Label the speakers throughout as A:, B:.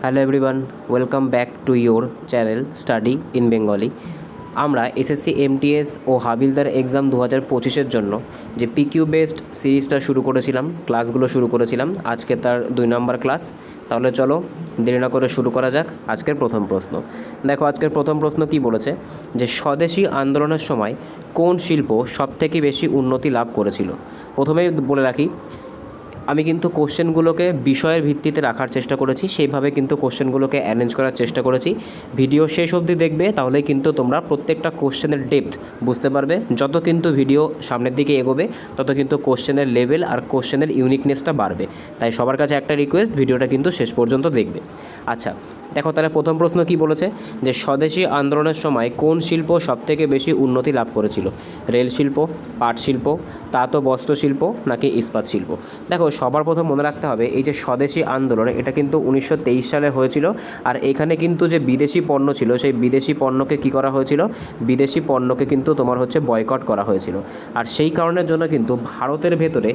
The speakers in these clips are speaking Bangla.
A: Hello everyone, welcome back to your channel study in Bengali. আমরা এসএসসি এমটিএস ও হাবিলদার এক্সাম 2025-এর জন্য যে পিকিউ বেসড সিরিজটা শুরু করেছিলাম, ক্লাসগুলো শুরু করেছিলাম, আজকে তার 2 নম্বর ক্লাস। তাহলে চলো দেরি না করে শুরু করা যাক। আজকের প্রথম প্রশ্ন দেখো, আজকের প্রথম প্রশ্ন কি বলেছে যে স্বদেশী আন্দোলনের সময় কোন শিল্প সবথেকে বেশি উন্নতি লাভ করেছিল। প্রথমেই বলে রাখি, আমি কিন্তু কোশ্চেনগুলোকে বিষয়ের ভিত্তিতে রাখার চেষ্টা করেছি, সেইভাবে কিন্তু কোশ্চেনগুলোকে অ্যারেঞ্জ করার চেষ্টা করেছি। ভিডিও শেষ অবধি দেখবে, তাহলে কিন্তু তোমরা প্রত্যেকটা কোশ্চেনের ডেপথ বুঝতে পারবে। যত কিন্তু ভিডিও সামনের দিকে এগোবে, তত কিন্তু কোশ্চেনের লেভেল আর কোশ্চেনের ইউনিকনেসটা বাড়বে। তাই সবার কাছে একটা রিকোয়েস্ট, ভিডিওটা কিন্তু শেষ পর্যন্ত দেখবে। আচ্ছা দেখো, তাহলে প্রথম প্রশ্ন কি বলেছে যে স্বদেশী আন্দোলনের সময় কোন শিল্প সবথেকে বেশি উন্নতি লাভ করেছিল। রেল শিল্প, পাট শিল্প, তাঁত ও বস্ত্র শিল্প, নাকি ইস্পাত শিল্প। দেখো, সবার প্রথম মনে রাখতে হবে, এই যে স্বদেশী আন্দোলন, এটা কিন্তু 1923 সালে হয়েছিল। আর এখানে কিন্তু যে বিদেশি পণ্য ছিল, সেই বিদেশি পণ্যকে কী করা হয়েছিল, বিদেশি পণ্যকে কিন্তু তোমার হচ্ছে বয়কট করা হয়েছিল। আর সেই কারণের জন্য কিন্তু ভারতের ভেতরে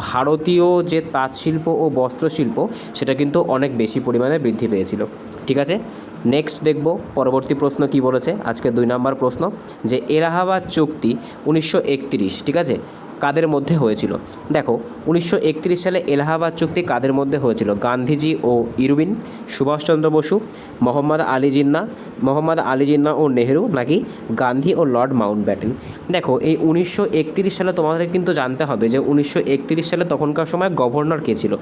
A: ভারতীয় যে তাঁত শিল্প ও বস্ত্র শিল্প, সেটা কিন্তু অনেক বেশি পরিমাণে বৃদ্ধি পেয়েছিল। ঠিক আছে, নেক্সট দেখব পরবর্তী প্রশ্ন কি বলেছে। আজকে 2 নম্বর প্রশ্ন যে এলাহাবাদ চুক্তি 1931, ঠিক আছে, কাদের মধ্যে হয়েছিল। দেখো, 1931 সালে এলাহাবাদ চুক্তি কাদের মধ্যে হয়েছিল। গান্ধীজি ও ইরবিন, সুভাষচন্দ্র বসু, মোহাম্মদ আলী জিন্না ও নেহেরু, নাকি গান্ধী ও লর্ড মাউন্টব্যাটেন। দেখো, এই 1931 সালে তোমাদের কিন্তু জানতে হবে যে 1931 সালে তখনকার সময় গভর্নর কে ছিল।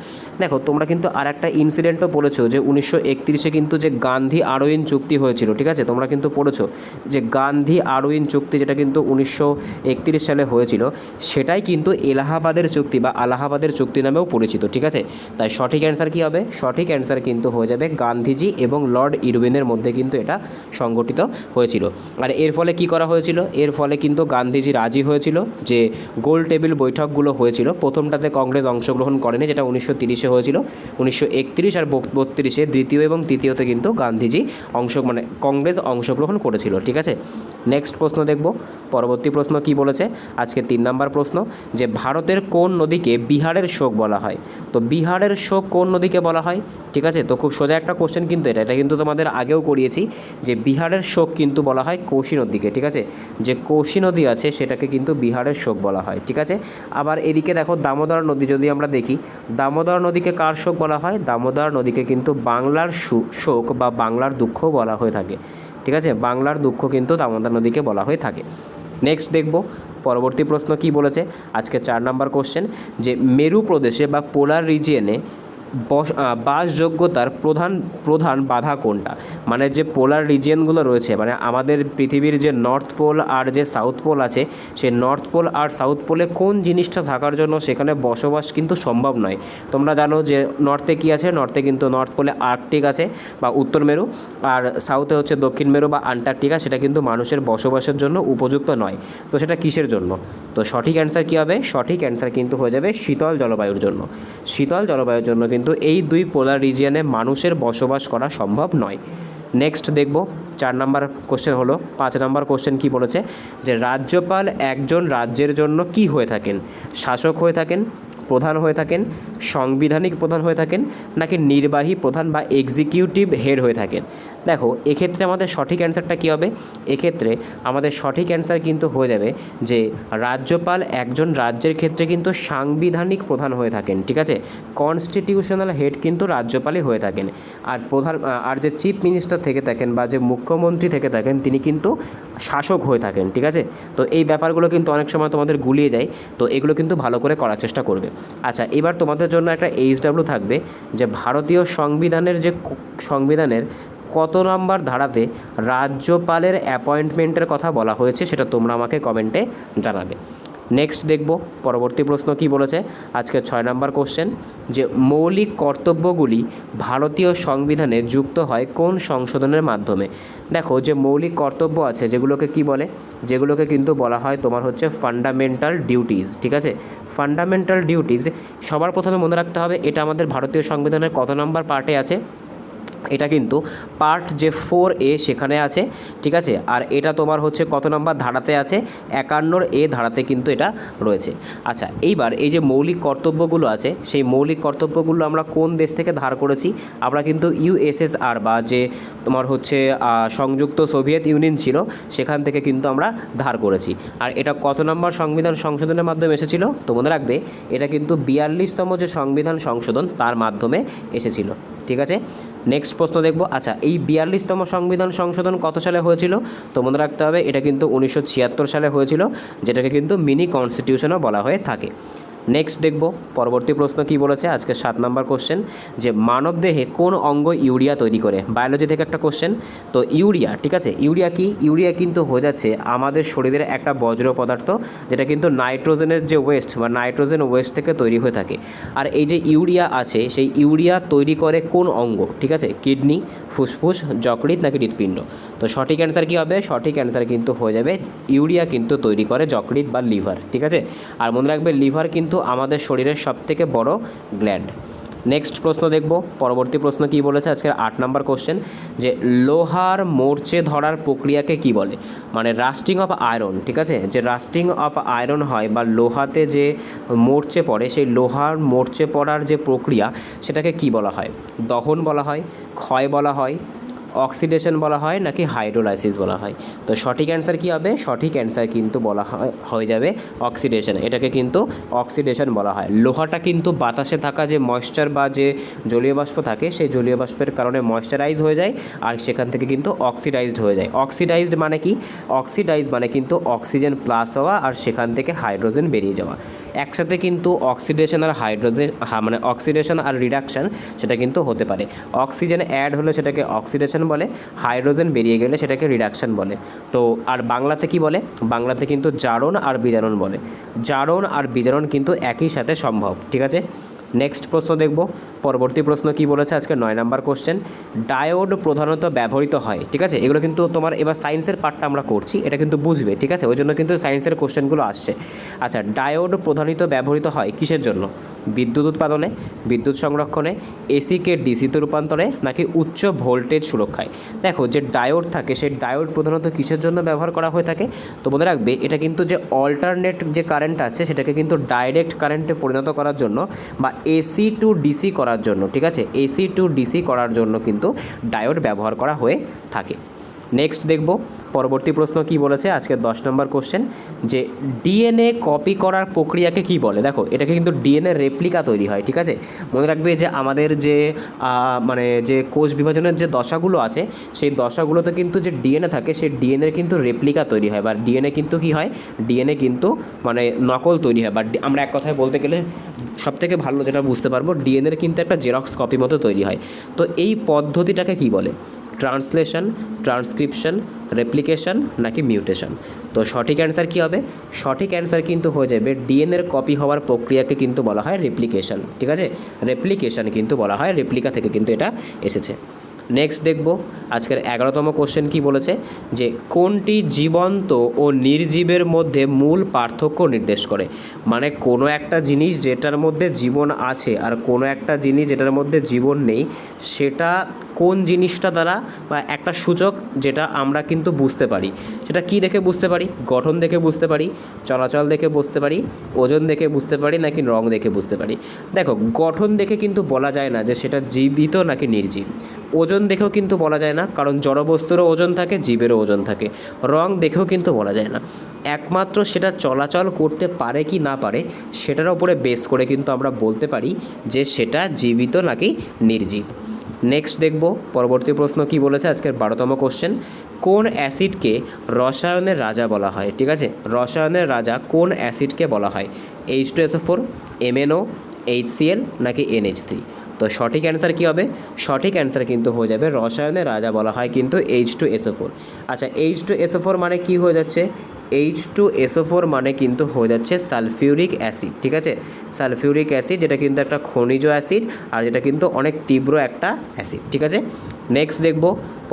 A: দেখো, তোমরা কিন্তু আর একটা ইনসিডেন্টও পড়েছো যে 1931-এ কিন্তু যে গান্ধী আরউইন চুক্তি হয়েছিল। ঠিক আছে, তোমরা কিন্তু পড়েছো যে গান্ধী আরউইন চুক্তি, যেটা কিন্তু 1931 সালে হয়েছিল, সেটাই কিন্তু এলাহাবাদের চুক্তি বা আলাহাবাদের চুক্তি নামেও পরিচিত। ঠিক আছে, তাই সঠিক অ্যান্সার কী হবে, সঠিক অ্যান্সার কিন্তু হয়ে যাবে গান্ধীজি এবং লর্ড ইরউইনের মধ্যে কিন্তু এটা সংগঠিত হয়েছিল। আর এর ফলে কি করা হয়েছিল, এর ফলে কিন্তু গান্ধীজি রাজি হয়েছিল যে গোল টেবিল বৈঠকগুলো হয়েছিল। প্রথমটাতে কংগ্রেস অংশগ্রহণ করেনি, যেটা 1930-এ হয়েছিল। 1931 আর 32-এ দ্বিতীয় এবং তৃতীয়তে কিন্তু গান্ধীজি কংগ্রেস অংশগ্রহণ করেছিল। ঠিক আছে, নেক্সট প্রশ্ন দেখব। পরবর্তী প্রশ্ন কি বলেছে, আজকে 3 নম্বর প্রশ্ন যে ভারতের কোন নদীকে বিহারের শোক বলা হয়। তো বিহারের শোক কোন নদীকে বলা হয়। ঠিক আছে, তো খুব সোজা একটা কোশ্চেন কিন্তু এটা কিন্তু তোমাদের আগেও করিয়েছি যে বিহারের শোক কিন্তু বলা হয় কোশি নদীকে। ঠিক আছে, যে কোশি নদী আছে সেটাকে কিন্তু বিহারের শোক বলা হয়। ঠিক আছে, আবার এদিকে দেখো দামোদর নদী যদি আমরা দেখি, দামোদর নদীকে কার শোক বলা হয়। দামোদর নদীকে কিন্তু বাংলার শোক বা বাংলার দুঃখ বলা হয়ে থাকে। ঠিক আছে, বাংলার দুঃখ কিন্তু দামোদর নদীকে বলা হয়ে থাকে। নেক্সট দেখব পরবর্তী প্রশ্ন কি বলেছে। আজকে 4 নম্বর কোশ্চেন যে মেরু প্রদেশে বা পোলার রিজিয়নে বাসযোগ্যতার প্রধান বাধা কোনটা। মানে যে পোলার রিজিয়নগুলো রয়েছে, মানে আমাদের পৃথিবীর যে নর্থ পোল আর যে সাউথ পোল আছে, সেই নর্থ পোল আর সাউথ পোলে কোন জিনিসটা থাকার জন্য সেখানে বসবাস কিন্তু সম্ভব নয়। তোমরা জানো যে নর্থে কি আছে, নর্থে কিন্তু নর্থ পোলে আর্কটিক আছে বা উত্তর মেরু, আর সাউথে হচ্ছে দক্ষিণ মেরু বা আন্টার্কটিকা, সেটা কিন্তু মানুষের বসবাসের জন্য উপযুক্ত নয়। তো সেটা কিসের জন্য। তো সঠিক অ্যান্সার কী হবে, সঠিক অ্যান্সার কিন্তু হয়ে যাবে শীতল জলবায়ুর জন্য। শীতল জলবায়ুর জন্য কিন্তু এই 2 পোলার রিজিয়নে মানুষের বসবাস করা সম্ভব নয়। নেক্সট দেখব 4 নম্বর কোশ্চেন হলো। 5 নম্বর কোশ্চেন কি বলেছে যে রাজ্যপাল একজন রাজ্যের জন্য কি হয়ে থাকেন। শাসক হয়ে থাকেন, প্রধান হয়ে থাকেন, সাংবিধানিক প্রধান হয়ে থাকেন, নাকি নির্বাহী প্রধান বা এক্সিকিউটিভ হেড হয়ে থাকেন। দেখো, এক্ষেত্রে আমাদের সঠিক অ্যান্সারটা কী হবে, এক্ষেত্রে আমাদের সঠিক অ্যান্সার কিন্তু হয়ে যাবে যে রাজ্যপাল একজন রাজ্যের ক্ষেত্রে কিন্তু সাংবিধানিক প্রধান হয়ে থাকেন। ঠিক আছে, কনস্টিটিউশনাল হেড কিন্তু রাজ্যপালই হয়ে থাকেন। আর যে চিফ মিনিস্টার থেকে থাকেন বা যে মুখ্যমন্ত্রী থেকে থাকেন, তিনি কিন্তু শাসক হয়ে থাকেন। ঠিক আছে, তো এই ব্যাপারগুলো কিন্তু অনেক সময় তোমাদের গুলিয়ে যায়, তো এগুলো কিন্তু ভালো করে করার চেষ্টা করবে। আচ্ছা, এবার তোমাদের জন্য একটা এইচডাব্লিউ থাকবে যে ভারতীয় সংবিধানের কত নম্বর ধারাতে রাজ্যপালের অ্যাপয়েন্টমেন্টের কথা বলা হয়েছে, সেটা তোমরা আমাকে কমেন্টে জানাবে। নেক্সট দেখব পরবর্তী প্রশ্ন কি বলেছে। আজকে 6 নম্বর কোশ্চেন যে মৌলিক কর্তব্যগুলি ভারতীয় সংবিধানে যুক্ত হয় কোন সংশোধনের মাধ্যমে। দেখো, যে মৌলিক কর্তব্য আছে যেগুলোকে কি বলে, যেগুলোকে কিন্তু বলা হয় তোমার হচ্ছে ফান্ডামেন্টাল ডিউটিস। ঠিক আছে, ফান্ডামেন্টাল ডিউটিস সবার প্রথমে মনে রাখতে হবে এটা আমাদের ভারতীয় সংবিধানের কত নম্বর পার্টে আছে। এটা কিন্তু পার্ট যে 4A সেখানে আছে, ঠিক আছে। আর এটা তোমার হচ্ছে কত নম্বর ধারাতে আছে, 51A ধারাতে কিন্তু এটা রয়েছে। আচ্ছা, এইবার এই যে মৌলিক কর্তব্যগুলো আছে, সেই মৌলিক কর্তব্যগুলো আমরা কোন দেশ থেকে ধার করেছি? আমরা কিন্তু USSR বা যে তোমার হচ্ছে সংযুক্ত সোভিয়েত ইউনিয়ন ছিল সেখান থেকে কিন্তু আমরা ধার করেছি। আর এটা কত নম্বর সংবিধান সংশোধনের মাধ্যমে এসেছিল? তো মনে রাখবে এটা কিন্তু 42তম যে সংবিধান সংশোধন তার মাধ্যমে এসেছিল, ঠিক আছে। নেক্সট প্রশ্ন দেখব। আচ্ছা, এই 42তম সংবিধান সংশোধন কত সালে হয়েছিল? তো মনে রাখতে হবে এটা কিন্তু 1976 সালে হয়েছিল, যেটাকে কিন্তু মিনি কনস্টিটিউশনও বলা হয়ে থাকে। নেক্সট দেখব পরবর্তী প্রশ্ন কি বলেছে, আজকে 7 নম্বর কোশ্চেন, যে মানবদেহে কোন অঙ্গ ইউরিয়া তৈরি করে? বায়োলজি থেকে একটা কোশ্চেন। তো ইউরিয়া, ঠিক আছে, ইউরিয়া কি? ইউরিয়া কিন্তু হয়ে যাচ্ছে আমাদের শরীরের একটা বজ্র পদার্থ, যেটা কিন্তু নাইট্রোজেনের যে ওয়েস্ট বা নাইট্রোজেন ওয়েস্ট থেকে তৈরি হয়ে থাকে। আর এই যে ইউরিয়া আছে, সেই ইউরিয়া তৈরি করে কোন অঙ্গ? ঠিক আছে, কিডনি, ফুসফুস, যকৃৎ নাকি হৃৎপিণ্ড? তো সঠিক অ্যান্সার কী হবে? সঠিক অ্যান্সার কিন্তু হয়ে যাবে ইউরিয়া কিন্তু তৈরি করে যকৃৎ বা লিভার, ঠিক আছে। আর মনে রাখবে লিভার কিন্তু আমাদের শরীরের সবথেকে বড় গ্ল্যান্ড। নেক্সট প্রশ্ন দেখব। পরবর্তী প্রশ্ন কি বলেছে, আজকের 8 নম্বর কোশ্চেন, যে লোহার মরচে ধরার প্রক্রিয়াকে কি বলে? মানে রাস্টিং অফ আয়রন, ঠিক আছে, যে রাস্টিং অফ আয়রন হয় বা লোহাতে যে মরচে পড়ে, সেই লোহার মরচে পড়ার যে প্রক্রিয়া সেটাকে কি বলা হয়? দহন বলা হয়, ক্ষয় বলা হয়, অক্সিডেশন বলা হয় নাকি হাইড্রোলাইসিস বলা হয়? তো সঠিক অ্যান্সার কী হবে? সঠিক অ্যান্সার কিন্তু বলা হয়ে যাবে অক্সিডেশন। এটাকে কিন্তু অক্সিডেশন বলা হয়। লোহাটা কিন্তু বাতাসে থাকা যে ময়েশ্চার বা যে জলীয় বাষ্প থাকে, সেই জলীয় বাষ্পের কারণে ময়েশ্চারাইজ হয়ে যায়, আর সেখান থেকে কিন্তু অক্সিডাইজড হয়ে যায়। অক্সিডাইজড মানে কি? অক্সিডাইজ মানে কিন্তু অক্সিজেন প্লাস হওয়া আর সেখান থেকে হাইড্রোজেন বেরিয়ে যাওয়া। একসাথে কিন্তু অক্সিডেশন আর হাইড্রোজেন মানে অক্সিডেশন আর রিডাকশান সেটা কিন্তু হতে পারে। অক্সিজেন অ্যাড হলে সেটাকে অক্সিডেশন বলে, হাইড্রোজেন বেরিয়ে গেলে সেটাকে রিডাকশান বলে। তো আর বাংলাতে কি বলে? বাংলাতে কিন্তু জারণ আর বিজারণ বলে। জারণ আর বিজারণ কিন্তু একই সাথে সম্ভব, ঠিক আছে। নেক্সট প্রশ্ন দেখব। পরবর্তী প্রশ্ন কি বলেছে, আজকে 9 নম্বর কোশ্চেন, ডায়োড প্রধানত ব্যবহৃত হয়, ঠিক আছে। এগুলো কিন্তু তোমার এবার সায়েন্সের পার্টটা আমরা করছি, এটা কিন্তু বুঝবে, ঠিক আছে, ওই জন্য কিন্তু সায়েন্সের কোশ্চেনগুলো আসছে। আচ্ছা, ডায়োড প্রধানত ব্যবহৃত হয় কিসের জন্য? বিদ্যুৎ উৎপাদনে, বিদ্যুৎ সংরক্ষণে, এসিকে ডিসিতে রূপান্তরে নাকি উচ্চ ভোল্টেজ সুরক্ষায়? দেখো, যে ডায়োড থাকে সেই ডায়োড প্রধানত কিসের জন্য ব্যবহার করা হয়ে থাকে? তো মনে রাখবে এটা কিন্তু যে অল্টারনেট যে কারেন্ট আছে সেটাকে কিন্তু ডাইরেক্ট কারেন্টে পরিণত করার জন্য বা এসি টু ডিসি করার জন্য, ঠিক আছে, এসি টু ডিসি করার জন্য কিন্তু ডায়োড ব্যবহার করা হয়ে থাকে। নেক্সট দেখব পরবর্তী প্রশ্ন কি বলেছে, আজকে 10 নম্বর কোশ্চেন, যে ডিএনএ কপি করার প্রক্রিয়াকে কি বলে? দেখো, এটাকে কিন্তু ডিএনএ রেপ্লিকা তৈরি হয়, ঠিক আছে। মনে রাখবে যে আমাদের যে মানে যে কোষ বিভাজনের যে দশাগুলো আছে, সেই দশাগুলোতে কিন্তু যে ডিএনএ থাকে, সেই ডিএনএর কিন্তু রেপ্লিকা তৈরি হয়, বা ডিএনএ কিন্তু কি হয়? ডিএনএ কিন্তু মানে নকল তৈরি হয়, বা আমরা এক কথায় বলতে গেলে সবথেকে ভালো যেটা বুঝতে পারবো, ডিএনএর কিন্তু একটা জেরক্স কপি মতো তৈরি হয়। তো এই পদ্ধতিটাকে কি বলে? ট্রান্সলেশন, ট্রান্সক্রিপশন, রেপ্লিকেশন নাকি মিউটেশন? তো সঠিক অ্যান্সার কী হবে? সঠিক অ্যান্সার কিন্তু হয়ে যাবে ডিএনএর কপি হওয়ার প্রক্রিয়াকে কিন্তু বলা হয় রেপ্লিকেশন, ঠিক আছে। রেপ্লিকেশন কিন্তু বলা হয়, রেপ্লিকা থেকে কিন্তু এটা এসেছে। নেক্সট দেখব আজকের 11তম কোশ্চেন কি বলেছে, যে কোনটি জীবন্ত ও নির্জীবের মধ্যে মূল পার্থক্য নির্দেশ করে? মানে কোনো একটা জিনিস যেটার মধ্যে জীবন আছে আর কোনো একটা জিনিস যেটার মধ্যে জীবন নেই, সেটা কোন জিনিসটা দ্বারা বা একটা সূচক যেটা আমরা কিন্তু বুঝতে পারি, সেটা কি দেখে বুঝতে পারি? গঠন দেখে বুঝতে পারি, চলাচল দেখে বুঝতে পারি, ওজন দেখে বুঝতে পারি নাকি রং দেখে বুঝতে পারি? দেখো, গঠন দেখে কিন্তু বলা যায় না যে সেটা জীবিত নাকি নির্জীব। ওজন দেখেও কিন্তু বলা যায় না, কারণ জড়বস্তুরও ওজন থাকে, জীবেরও ওজন থাকে। রং দেখেও কিন্তু বলা যায় না। একমাত্র সেটা চলাচল করতে পারে কি না পারে সেটার উপরে বেস করে কিন্তু আমরা বলতে পারি যে সেটা জীবিত নাকি নির্জীব। নেক্সট দেখব পরবর্তী প্রশ্ন কি বলেছে, আজকের 12তম কোশ্চেন, কোন অ্যাসিডকে রসায়নের রাজা বলা হয়? ঠিক আছে, রসায়নের রাজা কোন অ্যাসিডকে বলা হয়? H2SO4, MnO, HCl নাকি NH3? তো সঠিক অ্যান্সার কী হবে? সঠিক অ্যান্সার কিন্তু হয়ে যাবে রসায়নের রাজা বলা হয় কিন্তু H2SO4। আচ্ছা, H2SO4 মানে কি হয়ে যাচ্ছে? H2SO4 মানে কিন্তু হয়ে যাচ্ছে সালফিউরিক অ্যাসিড, ঠিক আছে, সালফিউরিক অ্যাসিড, যেটা কিন্তু একটা খনিজ অ্যাসিড আর যেটা কিন্তু অনেক তীব্র একটা অ্যাসিড, ঠিক আছে। নেক্সট দেখব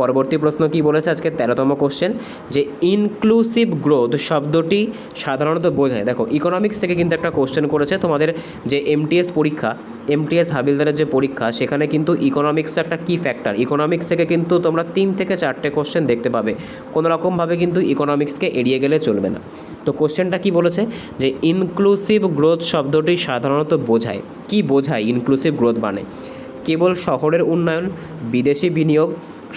A: পরবর্তী প্রশ্ন কি বলেছে আজকে 13তম কোশ্চেন, যে ইনক্লুসিভ গ্রোথ শব্দটি সাধারণত বোঝায়। দেখো ইকোনমিক্স থেকে কিন্তু একটা কোশ্চেন করেছে তোমাদের, যে এমটিএস পরীক্ষা, এমটিএস হাবিলদারের যে পরীক্ষা, সেখানে কিন্তু ইকোনমিক্স একটা কি ফ্যাক্টর, ইকোনমিক্স থেকে কিন্তু তোমরা 3 থেকে 4টে কোশ্চেন দেখতে পাবে, কোনোরকমভাবে কিন্তু ইকোনমিক্সকে এড়িয়ে গেলে চলবে না। তো কোশ্চেনটা কি বলেছে, যে ইনক্লুসিভ গ্রোথ শব্দটি সাধারণত বোঝায়, কি বোঝায় ইনক্লুসিভ গ্রোথ মানে? কেবল শহরের উন্নয়ন, বিদেশি বিনিয়োগ,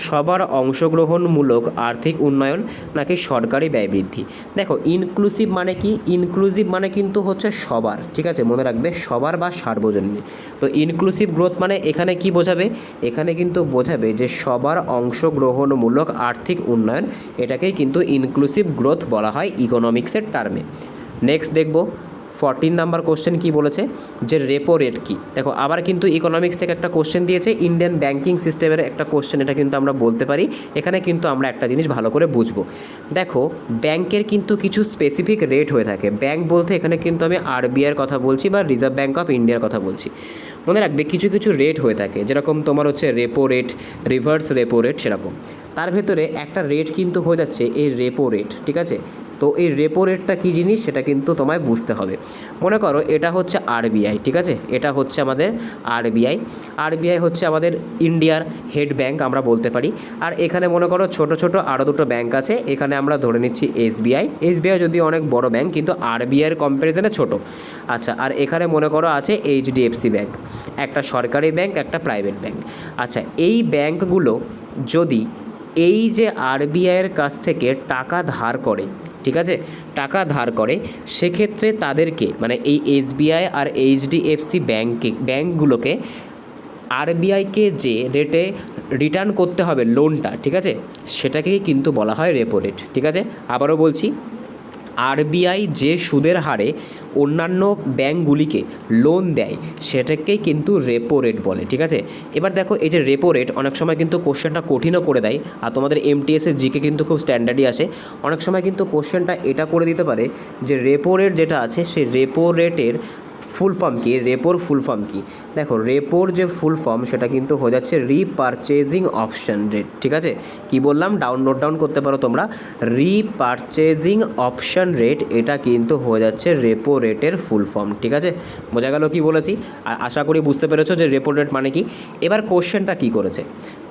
A: সবার অংশগ্রহণমূলক আর্থিক উন্নয়ন, নাকি সরকারি ব্যয় বৃদ্ধি? দেখো ইনক্লুসিভ মানে কি, ইনক্লুসিভ মানে কিন্তু হচ্ছে সবার, ঠিক আছে, মনে রাখবে সবার বা সার্বজনীন। তো ইনক্লুসিভ গ্রোথ মানে এখানে কি বোঝাবে, এখানে কিন্তু বোঝাবে যে সবার অংশগ্রহণমূলক আর্থিক উন্নয়ন, এটাকেই কিন্তু ইনক্লুসিভ গ্রোথ বলা হয় ইকোনমিক্সের টার্মে। নেক্সট দেখব 14 নাম্বার কোশ্চেন কি বলেছে, যে রেপো রেট কি? দেখো আবার কিন্তু ইকোনমিক্স থেকে একটা কোশ্চেন দিয়েছে, ইন্ডিয়ান ব্যাংকিং সিস্টেমের একটা কোশ্চেন, এটা কিন্তু আমরা বলতে পারি। এখানে কিন্তু আমরা একটা জিনিস ভালো করে বুঝবো। দেখো ব্যাংকের কিন্তু কিছু স্পেসিফিক রেট হয়ে থাকে, ব্যাংক বলতে এখানে কিন্তু আমি আরবিআইয়ের কথা বলছি বা রিজার্ভ ব্যাঙ্ক অফ ইন্ডিয়ার কথা বলছি। মনে রাখবে কিছু কিছু রেট হয়ে থাকে, যেরকম তোমার হচ্ছে repo rate, reverse repo rate, সেরকম তার ভেতরে একটা রেট কিন্তু হয়ে যাচ্ছে এই রেপো রেট, ঠিক আছে। তো এই রেপো রেটটা কী জিনিস সেটা কিন্তু তোমায় বুঝতে হবে। মনে করো এটা হচ্ছে আরবিআই, ঠিক আছে, এটা হচ্ছে আমাদের আরবিআই, আরবিআই হচ্ছে আমাদের ইন্ডিয়ার হেড ব্যাংক আমরা বলতে পারি। আর এখানে মনে করো ছোট ছোট আরও দুটো ব্যাংক আছে, এখানে আমরা ধরে নিচ্ছি এসবিআই, এসবিআই যদিও অনেক বড় ব্যাংক কিন্তু আরবিআইয়ের কম্প্যারিজনে ছোট। আচ্ছা, আর এখানে মনে করো আছে এইচডিএফসি ব্যাংক, একটা সরকারি ব্যাংক একটা প্রাইভেট ব্যাংক। আচ্ছা, এই ব্যাংকগুলো যদি এই যে আরবিআইয়ের কাছ থেকে টাকা ধার করে, ঠিক আছে, টাকা ধার করে, সেক্ষেত্রে তাদেরকে মানে এই এসবিআই আর এইচডিএফসি ব্যাংকগুলোকে আরবিআইকে যে রেটে রিটার্ন করতে হবে লোনটা, ঠিক আছে, সেটাকেই কিন্তু বলা হয় রেপো রেট, ঠিক আছে। আবারও বলছি, আরবিআই যে সুদের হারে অন্যান্য ব্যাংকগুলিকে লোন দেয় সেটাকেই কিন্তু রেপো রেট বলে, ঠিক আছে। এবার দেখো এই যে রেপো রেট অনেক সময় কিন্তু কোশ্চেনটা কঠিনও করে দেয়, আর তোমাদের এমটিএসের জিকে কিন্তু খুব স্ট্যান্ডার্ডই আসে। অনেক সময় কিন্তু কোশ্চেনটা এটা করে দিতে পারে যে রেপো রেট যেটা আছে সেই রেপো রেটের ফুল ফর্ম কি, রেপোর ফুল ফর্ম কি? দেখো রেপোর যে ফুল ফর্ম সেটা কিন্তু হয়ে যাচ্ছে রিপারচেজিং অপশন রেট, ঠিক আছে। কি বললাম, নোট ডাউন করতে পারো তোমরা, রিপারচেজিং অপশন রেট, এটা কিন্তু হয়ে যাচ্ছে রেপো রেটের ফুল ফর্ম, ঠিক আছে। বোঝা গেল কি বলেছি? আর আশা করি বুঝতে পেরেছো যে রেপো রেট মানে কি। এবার কোশ্চেনটা কি করেছে,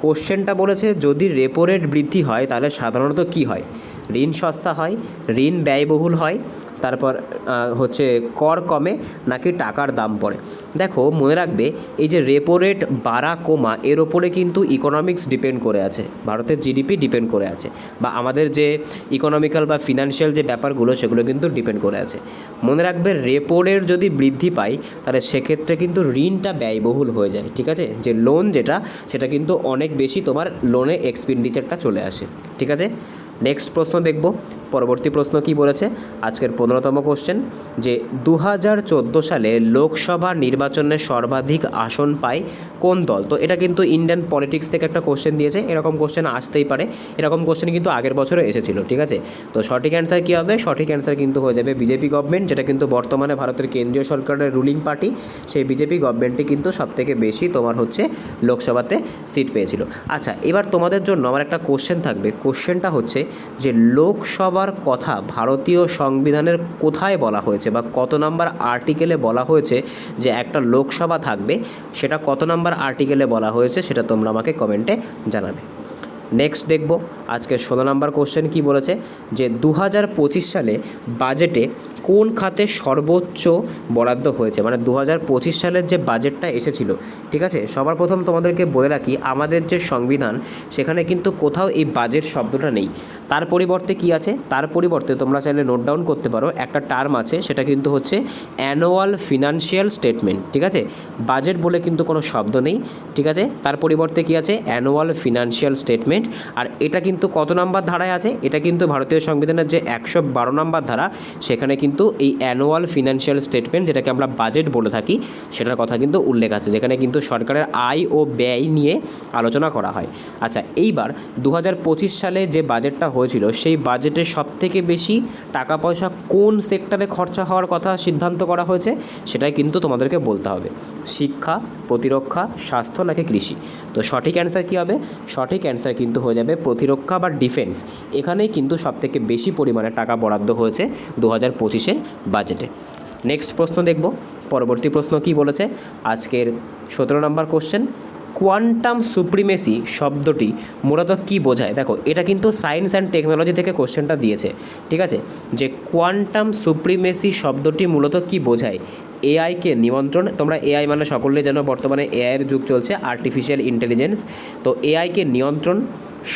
A: কোশ্চেনটা বলেছে যদি রেপো রেট বৃদ্ধি হয় তাহলে সাধারণত কি হয়? ঋণ সস্তা হয়, ঋণ ব্যয়বহুল হয়, তারপর হচ্ছে কর কমে, নাকি টাকার দাম পড়ে? দেখো মনে রাখবে এই যে রেপো রেট বাড়া কমা এর ওপরে কিন্তু ইকোনমিক্স ডিপেন্ড করে আছে, ভারতের জিডিপি ডিপেন্ড করে আছে, বা আমাদের যে ইকোনমিক্যাল বা ফিনান্সিয়াল যে ব্যাপারগুলো সেগুলো কিন্তু ডিপেন্ড করে আছে। মনে রাখবে রেপো রেট যদি বৃদ্ধি পায় তাহলে সেক্ষেত্রে কিন্তু ঋণটা ব্যয়বহুল হয়ে যায়, ঠিক আছে, যে লোন যেটা সেটা কিন্তু অনেক বেশি তোমার লোনে এক্সপেন্ডিচারটা চলে আসে, ঠিক আছে। নেক্সট প্রশ্ন দেখব, পরবর্তী প্রশ্ন কি বলেছে আজকের 15তম কোশ্চেন, যে 2014 সালে লোকসভা নির্বাচনে সর্বাধিক আসন পায় কোন দল? তো এটা কিন্তু ইন্ডিয়ান পলিটিক্স থেকে একটা কোশ্চেন দিয়েছে, এরকম কোশ্চেন আসতেই পারে, এরকম কোশ্চেন কিন্তু আগের বছরও এসেছিল, ঠিক আছে। তো সঠিক অ্যান্সার কী হবে? সঠিক অ্যান্সার কিন্তু হয়ে যাবে বিজেপি গভর্নমেন্ট, যেটা কিন্তু বর্তমানে ভারতের কেন্দ্রীয় সরকারের রুলিং পার্টি, সেই বিজেপি গভর্নমেন্টটি কিন্তু সবথেকে বেশি তোমার হচ্ছে লোকসভাতে সিট পেয়েছিল। আচ্ছা, এবার তোমাদের জন্য আমার একটা কোশ্চেন থাকবে, কোশ্চেনটা হচ্ছে যে লোকসভার কথা ভারতীয় সংবিধানের কোথায় বলা হয়েছে বা কত নাম্বার আর্টিকেলে বলা হয়েছে যে একটা লোকসভা থাকবে, সেটা কত নাম্বার আর্টিকেলে বলা হয়েছে সেটা তোমরা আমাকে কমেন্টে জানাবে। নেক্সট দেখব আজকে 16 নাম্বার কোশ্চেন কি বলেছে, যে 2025 সালে বাজেটে কোন খাতে সর্বোচ্চ বরাদ্দ হয়েছে? মানে 2025 সালের যে বাজেটটা এসেছিল, ঠিক আছে, সবার প্রথম তোমাদেরকে বলে রাখি আমাদের যে সংবিধান সেখানে কিন্তু কোথাও এই বাজেট শব্দটা নেই, তার পরিবর্তে কি আছে? তার পরিবর্তে তোমরা চাইলে নোট ডাউন করতে পারো, একটা টার্ম আছে সেটা কিন্তু হচ্ছে অ্যানুয়াল ফিনান্সিয়াল স্টেটমেন্ট, ঠিক আছে। বাজেট বলে কিন্তু কোনো শব্দ নেই, ঠিক আছে, তার পরিবর্তে কি আছে? Annual financial statement. আর এটা কিন্তু কত নাম্বার ধারায় আছে? এটা কিন্তু ভারতীয় সংবিধানের যে 112 নাম্বার ধারা সেখানে কিন্তু কিন্তু এই অ্যানুয়াল ফিনান্সিয়াল স্টেটমেন্ট, যেটাকে আমরা বাজেট বলে থাকি, সেটার কথা কিন্তু উল্লেখ আছে, যেখানে কিন্তু সরকারের আয় ও ব্যয় নিয়ে আলোচনা করা হয়। আচ্ছা, এইবার 2025 সালে যে বাজেটটা হয়েছিল, সেই বাজেটে সবথেকে বেশি টাকা পয়সা কোন সেক্টরে খরচা হওয়ার কথা সিদ্ধান্ত করা হয়েছে, সেটাই কিন্তু তোমাদেরকে বলতে হবে। শিক্ষা, প্রতিরক্ষা, স্বাস্থ্য নাকি কৃষি? তো সঠিক অ্যান্সার কী হবে? সঠিক অ্যান্সার কিন্তু হয়ে যাবে প্রতিরক্ষা বা ডিফেন্স। এখানেই কিন্তু সবথেকে বেশি পরিমাণে টাকা বরাদ্দ হয়েছে 2025-এর বাজেটে। নেক্সট প্রশ্ন দেখব। পরবর্তী প্রশ্ন কি বলেছে? আজকের 17 নম্বর কোশ্চেন, কোয়ান্টাম সুপ্রিমেসি শব্দটি মূলত কী বোঝায়? দেখো, এটা কিন্তু সায়েন্স অ্যান্ড টেকনোলজি থেকে কোশ্চেনটা দিয়েছে, ঠিক আছে, যে কোয়ান্টাম সুপ্রিমেসি শব্দটি মূলত কী বোঝায়? এআইকে নিয়ন্ত্রণ, তোমরা এআই মানে সকলেই জানো, বর্তমানে এআইয়ের যুগ চলছে, আর্টিফিশিয়াল ইন্টেলিজেন্স। তো এআইকে নিয়ন্ত্রণ,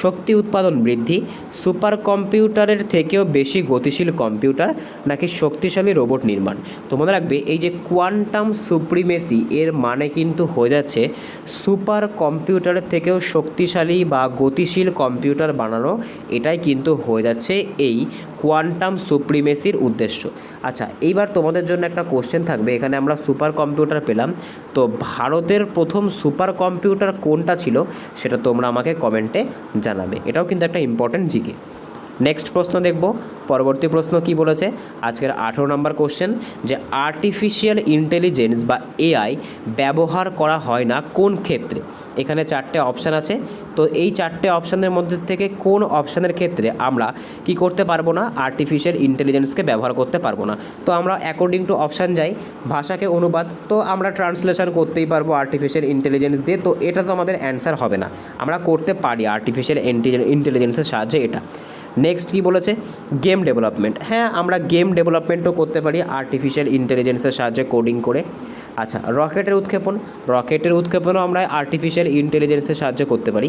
A: শক্তি উৎপাদন বৃদ্ধি, সুপার কম্পিউটারের থেকেও বেশি গতিশীল কম্পিউটার, নাকি শক্তিশালী রোবট নির্মাণ? তো মনে রাখবে, এই যে কোয়ান্টাম সুপ্রিমেসি, এর মানে কিন্তু হয়ে যাচ্ছে সুপার কম্পিউটারের থেকেও শক্তিশালী বা গতিশীল কম্পিউটার বানানো। এটাই কিন্তু হয়ে যাচ্ছে এই কোয়ান্টাম সুপ্রিমেসির উদ্দেশ্য। আচ্ছা, এইবার তোমাদের জন্য একটা কোশ্চেন থাকবে। এখানে আমরা সুপার কম্পিউটার পেলাম, তো ভারতের প্রথম সুপার কম্পিউটার কোনটা ছিল, সেটা তোমরা আমাকে কমেন্টে জানাবে। এটাও কিন্তু একটা ইম্পর্ট্যান্ট জিকে। নেক্সট প্রশ্ন দেখব। পরবর্তী প্রশ্ন কি বলেছে? আজকের 18 নম্বর কোশ্চেন, যে আর্টিফিশিয়াল ইন্টেলিজেন্স বা এআই ব্যবহার করা হয় না কোন ক্ষেত্রে? এখানে 4টে অপশান আছে। তো এই 4টে অপশানের মধ্যে থেকে কোন অপশানের ক্ষেত্রে আমরা কি করতে পারবো না? আর্টিফিশিয়াল ইন্টেলিজেন্সকে ব্যবহার করতে পারবো না। তো আমরা অ্যাকর্ডিং টু অপশান যাই, ভাষাকে অনুবাদ, তো আমরা ট্রান্সলেশন করতেই পারবো আর্টিফিশিয়াল ইন্টেলিজেন্স দিয়ে। তো এটা তো আমাদের অ্যান্সার হবে না, আমরা করতে পারি আর্টিফিশিয়াল ইন্টেলিজেন্সের সাহায্যে এটা। নেক্সট কি বলেছে? Game development. হ্যাঁ, আমরা গেম ডেভেলপমেন্টও করতে পারি আর্টিফিশিয়াল ইন্টেলিজেন্সের সাহায্যে কোডিং করে। আচ্ছা, রকেটের উৎক্ষেপণও আমরা আর্টিফিশিয়াল ইন্টেলিজেন্সের সাহায্যে করতে পারি।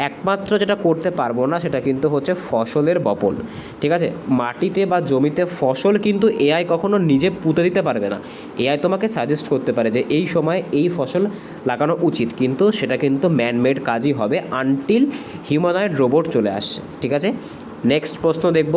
A: একমাত্র যেটা করতে পারবো না সেটা কিন্তু হচ্ছে ফসলের বপন, ঠিক আছে? মাটিতে বা জমিতে ফসল কিন্তু এআই কখনো নিজে পুঁতে দিতে পারবে না। এআই তোমাকে সাজেস্ট করতে পারে যে এই সময় এই ফসল লাগানো উচিত, কিন্তু সেটা কিন্তু ম্যানমেড কাজই হবে আনটিল হিউম্যানয়েড রোবট চলে আসছে, ঠিক আছে? নেক্সট প্রশ্ন দেখব।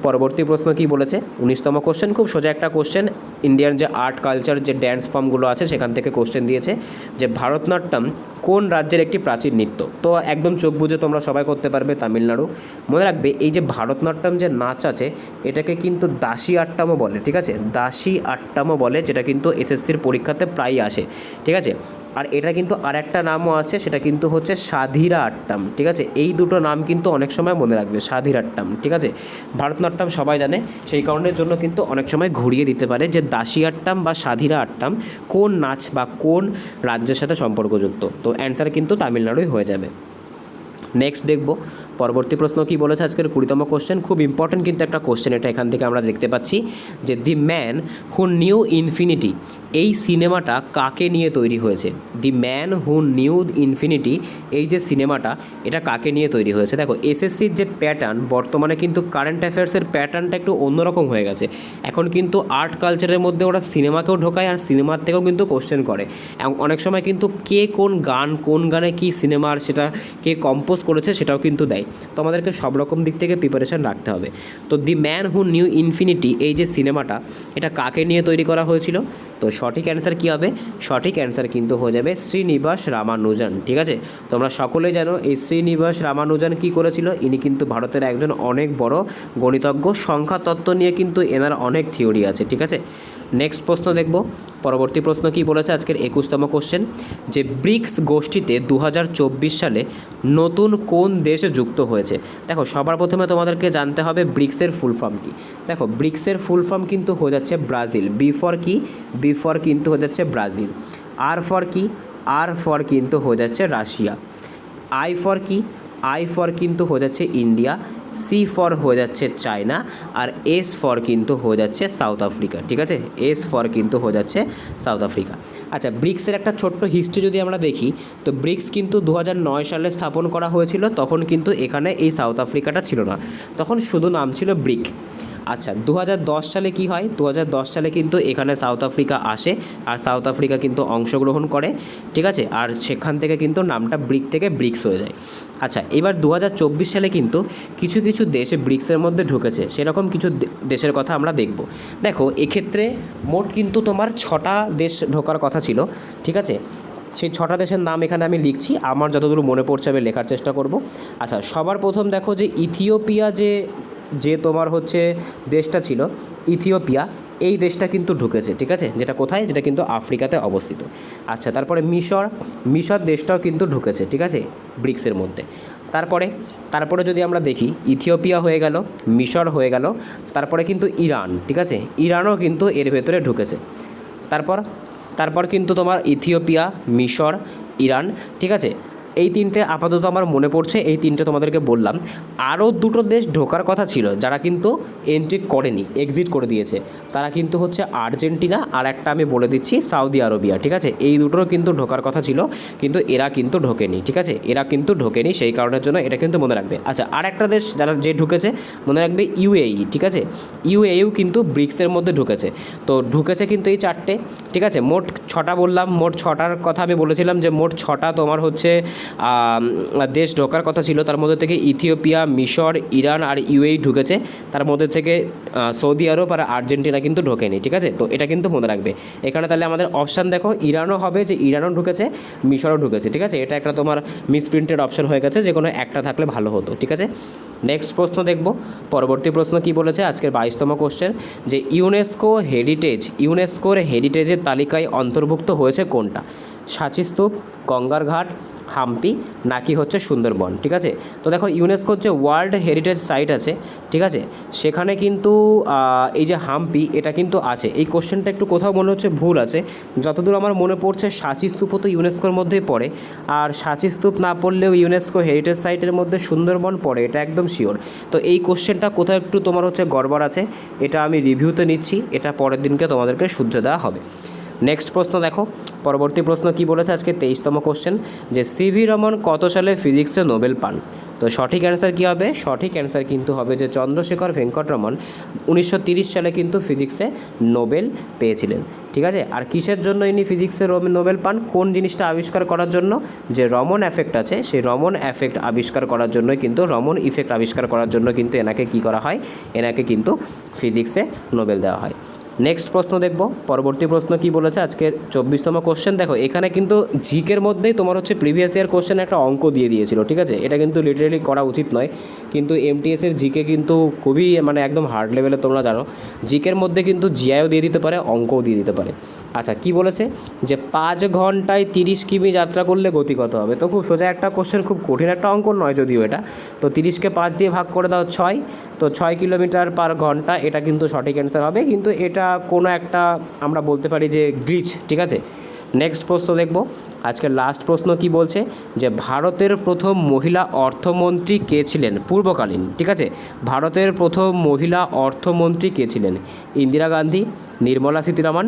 A: পরবর্তী প্রশ্ন কি বলেছে? 19তম কোশ্চেন, খুব সোজা একটা কোশ্চেন। ইন্ডিয়ান যে আর্ট কালচার, যে ড্যান্স ফর্মগুলো আছে, সেখান থেকে কোশ্চেন দিয়েছে যে ভারতনাট্যম কোন রাজ্যের একটি প্রাচীন নৃত্য? তো একদম চোখ বুজে তোমরা সবাই করতে পারবে, তামিলনাড়ু। মনে রাখবে, এই যে ভারতনাট্যম যে নাচ আছে, এটাকে কিন্তু দাসী আট্টামও বলে, ঠিক আছে? দাসী আট্টামও বলে, যেটা কিন্তু এসএসসির পরীক্ষাতে প্রায়ই আসে, ঠিক আছে? আর এটা কিন্তু আর একটা নামও আছে, সেটা কিন্তু হচ্ছে সাধিরা আট্টাম, ঠিক আছে? এই দুটো নাম কিন্তু অনেক সময় মনে রাখবে, সাধিরা আট্টাম, ঠিক আছে? ভারতনাট্যম সবাই জানে, সেই কারণের জন্য কিন্তু অনেক সময় ঘুরিয়ে দিতে পারে যে দাসী আট্টাম বা সাধিরা আট্টাম কোন নাচ বা কোন রাজ্যের সাথে সম্পর্কযুক্ত। তো অ্যান্সার কিন্তু তামিলনাড়ুই হয়ে যাবে। নেক্সট দেখব। পরবর্তী প্রশ্ন কি বলেছে? আজকের 20তম কোশ্চেন, খুব ইম্পর্টেন্ট কিন্তু একটা কোশ্চেন এটা। এখান থেকে আমরা দেখতে পাচ্ছি যে the man who knew infinity, এই সিনেমাটা কাকে নিয়ে তৈরি হয়েছে? The man who knew infinity, এই যে সিনেমাটা, এটা কাকে নিয়ে তৈরি হয়েছে? দেখো, এসএসসির যে প্যাটার্ন, বর্তমানে কিন্তু কারেন্ট অ্যাফেয়ার্সের প্যাটার্নটা একটু অন্যরকম হয়ে গেছে। এখন কিন্তু আর্ট কালচারের মধ্যে ওরা সিনেমাকেও ঢোকায়, আর সিনেমার থেকেও কিন্তু কোশ্চেন করে। অনেক সময় কিন্তু কে কোন গান, কোন গানে কী সিনেমার, সেটা কে কম্পোজ করেছে সেটাও কিন্তু দেয়। তো আমাদেরকে সব রকম দিক থেকে প্রিপারেশান রাখতে হবে। তো the man who knew infinity, এই যে সিনেমাটা, এটা কাকে নিয়ে তৈরি করা হয়েছিল? তো সঠিক অ্যান্সার কী হবে? সঠিক অ্যান্সার কিন্তু হয়ে যাবে শ্রীনিবাস রামানুজন, ঠিক আছে? তোমরা সকলে জানো এই শ্রীনিবাস রামানুজন কী করেছিল। ইনি কিন্তু ভারতের একজন অনেক বড় গণিতজ্ঞ, সংখ্যা তত্ত্ব নিয়ে কিন্তু এনার অনেক থিওরি আছে, ঠিক আছে? নেক্সট প্রশ্ন দেখব। পরবর্তী প্রশ্ন কি বলেছে? আজকের 21তম কোশ্চেন, যে ব্রিক্স গোষ্ঠীতে 2024 সালে নতুন কোন দেশ যুক্ত হয়েছে? দেখো, সবার প্রথমে তোমাদেরকে জানতে হবে ব্রিক্সের ফুল ফর্ম কী। দেখো, ব্রিক্সের ফুল ফর্ম কিন্তু হয়ে যাচ্ছে ব্রাজিল। বি ফর কি? বি ফর কিন্তু হয়ে যাচ্ছে ব্রাজিল। আর ফর কি? আর ফর কিন্তু হয়ে যাচ্ছে রাশিয়া। আই ফর কি? আই ফর কিন্তু হয়ে যাচ্ছে ইন্ডিয়া। সি ফর হয়ে যাচ্ছে চায়না। আর এস ফর কিন্তু হয়ে যাচ্ছে সাউথ আফ্রিকা, ঠিক আছে? এস ফর কিন্তু হয়ে যাচ্ছে সাউথ আফ্রিকা। আচ্ছা, ব্রিক্সের একটা ছোট্ট হিস্ট্রি যদি আমরা দেখি, তো ব্রিক্স কিন্তু 2009 সালে স্থাপন করা হয়েছিল। তখন কিন্তু এখানে এই সাউথ আফ্রিকাটা ছিল না, তখন শুধু নাম ছিল ব্রিক। আচ্ছা 2010 সালে কি হয়, 2010 সালে কিন্তু এখানে সাউথ আফ্রিকা আসে আর সাউথ আফ্রিকা কিন্তু অংশগ্রহণ করে, ঠিক আছে, আর সেখান থেকে কিন্তু নামটা ব্রিক থেকে ব্রিক্স হয়ে যায়। আচ্ছা এবার 2024 সালে কিন্তু কিছু কিছু দেশ ব্রিক্সের মধ্যে ঢুকেছে, সেরকম কিছু দেশের কথা আমরা দেখব। দেখো এক্ষেত্রে মোট কিন্তু তোমার 6টা দেশ ঢোকার কথা ছিল, ঠিক আছে, সেই 6টা দেশের নাম এখানে আমি লিখছি, আমার যতদূর মনে পড়ছে আমি লেখার চেষ্টা করব। আচ্ছা সবার প্রথম দেখো যে ইথিওপিয়া যে তোমার হচ্ছে দেশটা ছিল, ইথিওপিয়া এই দেশটা কিন্তু ঢুকেছে, ঠিক আছে, যেটা কোথায়, যেটা কিন্তু আফ্রিকাতে অবস্থিত। আচ্ছা তারপরে মিশর দেশটাও কিন্তু ঢুকেছে, ঠিক আছে, ব্রিক্সের মধ্যে। তারপরে যদি আমরা দেখি ইথিওপিয়া হয়ে গেল, মিশর হয়ে গেল, তারপরে কিন্তু ইরান, ঠিক আছে, ইরানও কিন্তু এর ভেতরে ঢুকেছে। তারপর কিন্তু তোমার ইথিওপিয়া, মিশর, ইরান, ঠিক আছে, এই তিনটে আপাতত আমার মনে পড়ছে, এই তিনটে তোমাদেরকে বললাম। আরও দুটো দেশ ঢোকার কথা ছিল যারা কিন্তু এন্ট্রি করেনি, এক্সিট করে দিয়েছে, তারা কিন্তু হচ্ছে আর্জেন্টিনা আর একটা আমি বলে দিচ্ছি সৌদি আরবিয়া, ঠিক আছে, এই দুটোরও কিন্তু ঢোকার কথা ছিল কিন্তু এরা কিন্তু ঢোকেনি, ঠিক আছে, এরা কিন্তু ঢোকেনি, সেই কারণের জন্য এটা কিন্তু মনে রাখবে। আচ্ছা আর একটা দেশ যে ঢুকেছে মনে রাখবে ইউএই, ঠিক আছে, ইউএইও কিন্তু ব্রিক্সের মধ্যে ঢুকেছে। তো ঢুকেছে কিন্তু এই 4টে, ঠিক আছে, মোট 6টা বললাম, মোট 6টার কথা আমি বলেছিলাম যে মোট 6টা তোমার হচ্ছে দেশ ঢোকার কথা ছিল, তার মধ্যে থেকে ইথিওপিয়া, মিশর, ইরান আর ইউএই ঢুকেছে, তার মধ্যে থেকে সৌদি আরব আর আর্জেন্টিনা কিন্তু ঢোকেনি, ঠিক আছে, তো এটা কিন্তু মনে রাখবে। এখানে তাহলে আমাদের অপশান দেখো ইরানও হবে, যে ইরানও ঢুকেছে, মিশরও ঢুকেছে, ঠিক আছে, এটা একটা তোমার মিসপ্রিন্টেড অপশান হয়ে গেছে, যে কোনো একটা থাকলে ভালো হতো, ঠিক আছে। নেক্সট প্রশ্ন দেখব, পরবর্তী প্রশ্ন কি বলেছে আজকের 22তম কোশ্চেন, যে ইউনেস্কোর হেরিটেজের তালিকায় অন্তর্ভুক্ত হয়েছে কোনটা? সাঁচি স্তূপ, গঙ্গার ঘাট, হাম্পি নাকি হচ্ছে সুন্দরবন, ঠিক আছে। তো দেখো ইউনেস্কোর যে ওয়ার্ল্ড হেরিটেজ সাইট আছে, ঠিক আছে, সেখানে কিন্তু এই যে হাম্পি এটা কিন্তু আছে। এই কোশ্চেনটা একটু কোথাও মনে হচ্ছে ভুল আছে, যতদূর আমার মনে পড়ছে সাঁচি স্তূপও তো ইউনেস্কোর মধ্যেই পড়ে, আর সাঁচি স্তূপ না পড়লেও ইউনেস্কো হেরিটেজ সাইটের মধ্যে সুন্দরবন পড়ে, এটা একদম শিওর। তো এই কোশ্চেনটা কোথাও একটু তোমার হচ্ছে গড়বড় আছে, এটা আমি রিভিউতে নিচ্ছি, এটা পরের দিনকে তোমাদেরকে শুধরে দেওয়া হবে। নেক্সট প্রশ্ন দেখো, পরবর্তী প্রশ্ন কি বলেছে আজকে 23তম কোশ্চেন, যে সিভি রমন কত সালে ফিজিক্সে নোবেল পান? তো সঠিক অ্যান্সার কী হবে? সঠিক অ্যান্সার কিন্তু হবে যে চন্দ্রশেখর ভেঙ্কটরমন 1930 সালে কিন্তু ফিজিক্সে নোবেল পেয়েছিলেন, ঠিক আছে। আর কিসের জন্য ইনি ফিজিক্সে নোবেল পান? কোন জিনিসটা আবিষ্কার করার জন্য? যে রমন এফেক্ট আছে, সেই রমন এফেক্ট আবিষ্কার করার জন্যই কিন্তু, রমন ইফেক্ট আবিষ্কার করার জন্য কিন্তু এনাকে কী করা হয়? এনাকে কিন্তু ফিজিক্সে নোবেল দেওয়া হয়। নেক্সট প্রশ্ন দেখব, পরবর্তী প্রশ্ন কি বলেছে আজকের 24তম কোশ্চেন। দেখো এখানে কিন্তু জিকের মধ্যেই তোমার হচ্ছে প্রিভিয়াস ইয়ার কোশ্চেন একটা অঙ্ক দিয়ে দিয়েছিল, ঠিক আছে, এটা কিন্তু লিটারেলি করা উচিত নয়, কিন্তু এমটিএসের জিকে কিন্তু খুবই মানে একদম হার্ড লেভেলে, তোমরা জানো জিকের মধ্যে কিন্তু জিআইও দিয়ে দিতে পারে, অঙ্কও দিয়ে দিতে পারে। আচ্ছা কি বলেছে, যে 5 ঘন্টায় 30 কিমি যাত্রা করলে গতি কত হবে? তো খুব সোজা একটা কোশ্চেন, খুব কঠিন একটা অঙ্ক নয় যদিও এটা। তো 30কে 5 দিয়ে ভাগ করে দাও 6, তো 6 কিলোমিটার পার ঘন্টা, এটা কিন্তু সঠিক অ্যান্সার হবে, কিন্তু এটা কোনো একটা আমরা বলতে পারি যে গ্লিচ, ঠিক আছে। নেক্সট প্রশ্ন দেখব, আজকের লাস্ট প্রশ্ন কি বলছে, যে ভারতের প্রথম মহিলা অর্থমন্ত্রী কে ছিলেন পূর্বকালীন, ঠিক আছে, ভারতের প্রথম মহিলা অর্থমন্ত্রী কে ছিলেন? ইন্দিরা গান্ধী, নির্মলা সীতারামন,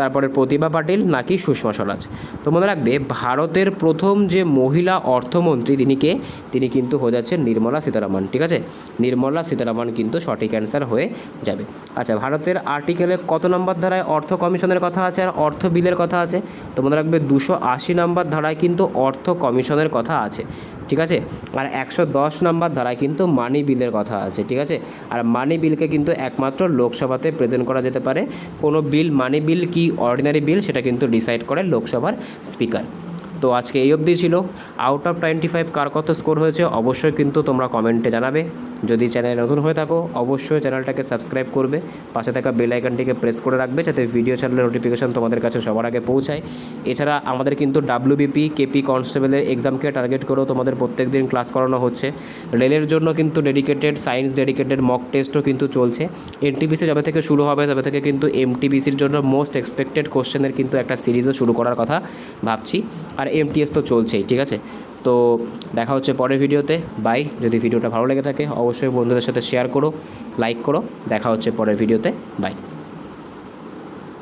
A: তারপরে প্রতিভা পাটিল নাকি সুষমা স্বরাজ? তো মনে রাখবে ভারতের প্রথম যে মহিলা অর্থমন্ত্রী তিনি কে? তিনি কিন্তু হয়ে যাচ্ছেন নির্মলা সীতারামন, ঠিক আছে, নির্মলা সীতারামন কিন্তু সঠিক অ্যান্সার হয়ে যাবে। আচ্ছা ভারতের আর্টিকেলে কত নম্বর ধারায় অর্থ কমিশনের কথা আছে আর অর্থ বিলের কথা আছে? তো মনে রাখবে 280 নম্বর ধারায় কিন্তু অর্থ কমিশনের কথা আছে, ঠিক আছে, আর 110 নম্বর ধারায় কিন্তু মানি বিলের কথা আছে, ঠিক আছে। আর মানি বিলকে কিন্তু একমাত্র লোকসভাতে প্রেজেন্ট করা যেতে পারে, কোনো বিল মানি বিল কি অর্ডিনারি বিল সেটা কিন্তু ডিসাইড করে লোকসভার স্পিকার। তো আজকে এই অবধি ছিল। আউট অফ 25 কার কত স্কোর হয়েছে অবশ্যই কিন্তু তোমরা কমেন্টে জানাবে। যদি চ্যানেলে নতুন হয়ে থাকো অবশ্যই চ্যানেলটাকে সাবস্ক্রাইব করবে, পাশে থাকা বেল আইকনটিকে প্রেস করে রাখবে যাতে ভিডিও চ্যানেলের নোটিফিকেশন তোমাদের কাছে সবার আগে পৌঁছায়। এছাড়া আমাদের কিন্তু WBP কেপি কনস্টেবলের এক্সামকে টার্গেট করেও তোমাদের প্রত্যেক দিন ক্লাস করানো হচ্ছে। রেলের জন্য কিন্তু ডেডিকেটেড সায়েন্স ডেডিকেটেড মক টেস্টও কিন্তু চলছে। এনটিপিসি যবে থেকে শুরু হবে তবে থেকে কিন্তু এমটিপিসির জন্য মোস্ট এক্সপেক্টেড কোশ্চেনের কিন্তু একটা সিরিজও শুরু করার কথা ভাবছি। আর এমটিএস তো চলছেই, ঠিক আছে। তো দেখা হচ্ছে পরের ভিডিওতে, বাই। যদি ভিডিওটা ভালো লেগে থাকে অবশ্যই বন্ধুদের সাথে শেয়ার করো, লাইক করো। দেখা হচ্ছে পরের ভিডিওতে, বাই।